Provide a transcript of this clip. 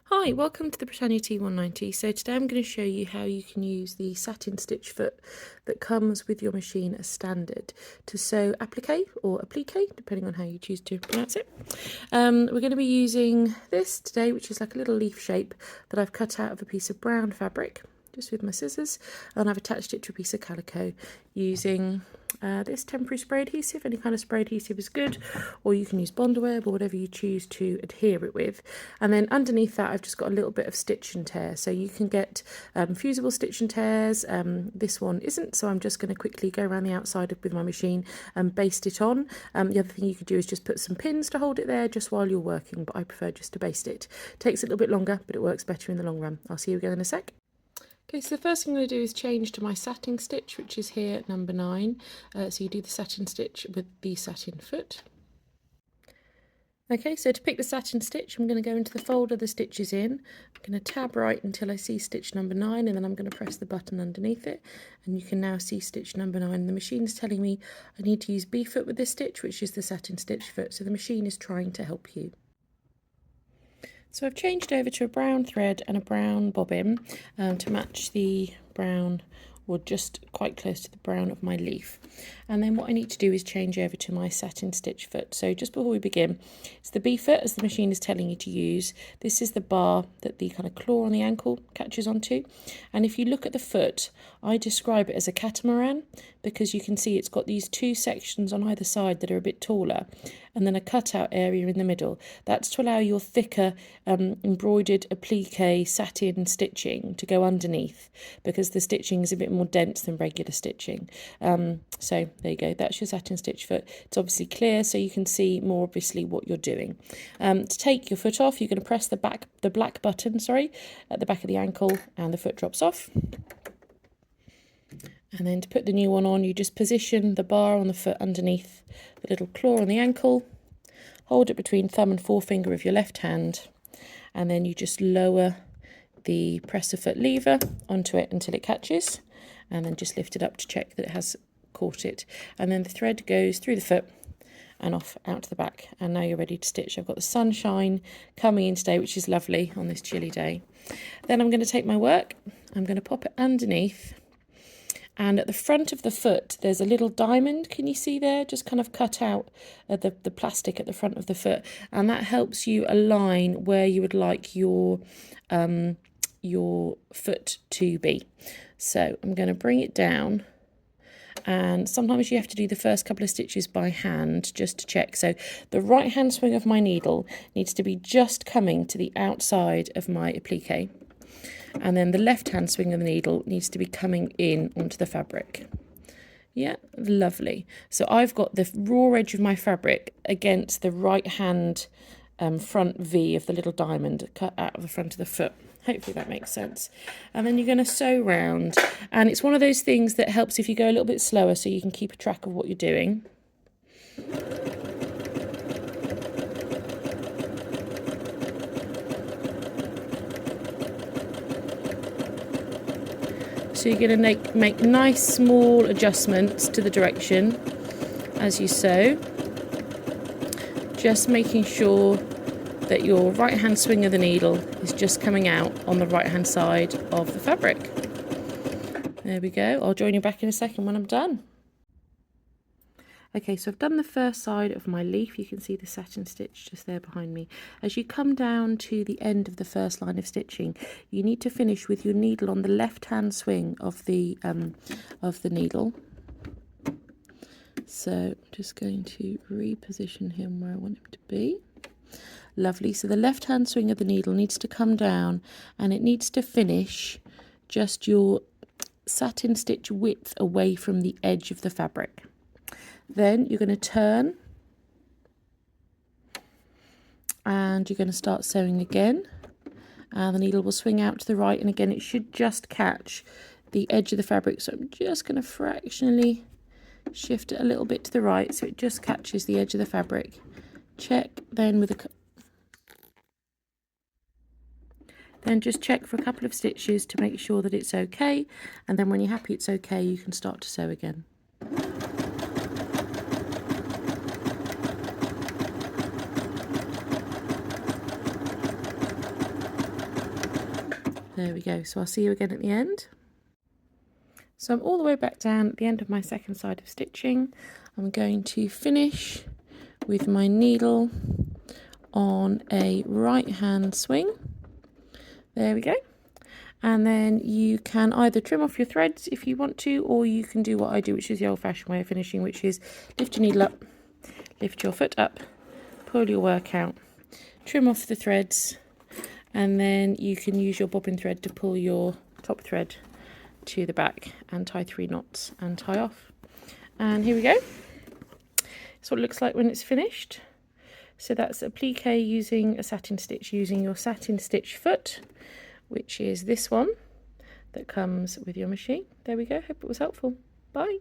Hi, welcome to the Britannia T190. So today I'm going to show you how you can use the satin stitch foot that comes with your machine as standard to sew applique or applique, depending on how you choose to pronounce it. We're going to be using this today, which is like a little leaf shape that I've cut out of a piece of brown fabric, just with my scissors, and I've attached it to a piece of calico using this temporary spray adhesive. Any kind of spray adhesive is good, or you can use Bondweb or whatever you choose to adhere it with. And then underneath that I've just got a little bit of stitch and tear, so you can get fusible stitch and tears. This one isn't, so I'm just going to quickly go around the outside with my machine and baste it on. The other thing you could do is just put some pins to hold it there just while you're working, but I prefer just to baste it. Takes a little bit longer, but it works better in the long run. I'll see you again in a sec. Okay, so the first thing I'm going to do is change to my satin stitch, which is here at number 9. So you do the satin stitch with the satin foot. Okay, so to pick the satin stitch, I'm going to go into the folder the stitch is in. I'm going to tab right until I see stitch number 9, and then I'm going to press the button underneath it. And you can now see stitch number 9. And the machine is telling me I need to use B foot with this stitch, which is the satin stitch foot. So the machine is trying to help you. So I've changed over to a brown thread and a brown bobbin to match the brown, or just quite close to the brown of my leaf. And then what I need to do is change over to my satin stitch foot. So just before we begin, it's the B foot as the machine is telling you to use. This is the bar that the kind of claw on the ankle catches onto. And if you look at the foot, I describe it as a catamaran because you can see it's got these two sections on either side that are a bit taller, and then a cutout area in the middle. That's to allow your thicker embroidered applique satin stitching to go underneath, because the stitching is a bit more dense than regular stitching. So there you go, that's your satin stitch foot. It's obviously clear, so you can see more obviously what you're doing. To take your foot off, you're going to press the black button, at the back of the ankle, and the foot drops off. And then to put the new one on, you just position the bar on the foot underneath the little claw on the ankle, hold it between thumb and forefinger of your left hand, and then you just lower the presser foot lever onto it until it catches, and then just lift it up to check that it has caught it. And then the thread goes through the foot and off out to the back, and now you're ready to stitch. I've got the sunshine coming in today, which is lovely on this chilly day. Then I'm going to take my work, I'm going to pop it underneath, and at the front of the foot there's a little diamond. Can you see there? Just kind of cut out the plastic at the front of the foot, and that helps you align where you would like your foot to be. So I'm going to bring it down, and sometimes you have to do the first couple of stitches by hand just to check. So the right hand swing of my needle needs to be just coming to the outside of my applique, and then the left hand swing of the needle needs to be coming in onto the fabric. Yeah, lovely. So I've got the raw edge of my fabric against the right hand front V of the little diamond cut out of the front of the foot. Hopefully that makes sense. And then you're going to sew round, and it's one of those things that helps if you go a little bit slower so you can keep a track of what you're doing. So you're going to make nice small adjustments to the direction as you sew, just making sure that your right hand swing of the needle is just coming out on the right hand side of the fabric. There we go. I'll join you back in a second when I'm done. Okay, so I've done the first side of my leaf. You can see the satin stitch just there behind me. As you come down to the end of the first line of stitching, you need to finish with your needle on the left hand swing of the needle. So I'm just going to reposition him where I want him to be. Lovely. So the left hand swing of the needle needs to come down, and it needs to finish just your satin stitch width away from the edge of the fabric. Then you're going to turn, and you're going to start sewing again, and the needle will swing out to the right, and again it should just catch the edge of the fabric. So I'm just going to fractionally shift it a little bit to the right so it just catches the edge of the fabric. Check then with a Then just check for a couple of stitches to make sure that it's okay, and then when you're happy it's okay, you can start to sew again. There we go. So I'll see you again at the end. So I'm all the way back down at the end of my second side of stitching. I'm going to finish with my needle on a right hand swing. There we go. And then you can either trim off your threads if you want to, or you can do what I do, which is the old-fashioned way of finishing, which is lift your needle up, lift your foot up, pull your work out, trim off the threads, and then you can use your bobbin thread to pull your top thread to the back and tie 3 knots and tie off. And here we go. That's what it looks like when it's finished. So that's a plique using a satin stitch, using your satin stitch foot, which is this one that comes with your machine. There we go. Hope it was helpful. Bye.